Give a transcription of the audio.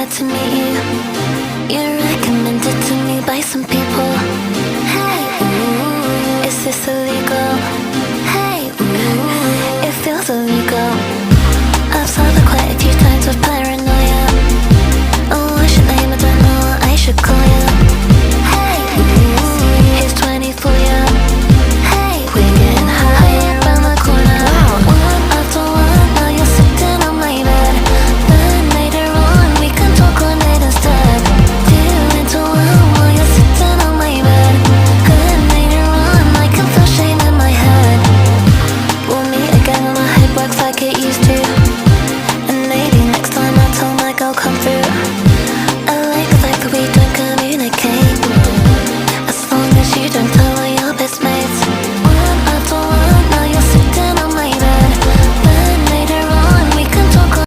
glad to meet you. You're recommended to me by some people. Hey, ooh, is this illegal? Hey, ooh, it feels illegal. I've solved it quite a few times with paranoia. Oh, what's your name? I don't know what I should call you. Hey, ooh, here's 20 for you. Hey, we're getting high around the corner. Wow. One after one, now you're sitting on my bed. Then later on, we can talk all night instead. Two into one while you're sitting on my bed. Then later on, I can feel shame in my head. We'll meet again when my head works like it used to. And maybe next time I'll tell my girl come through.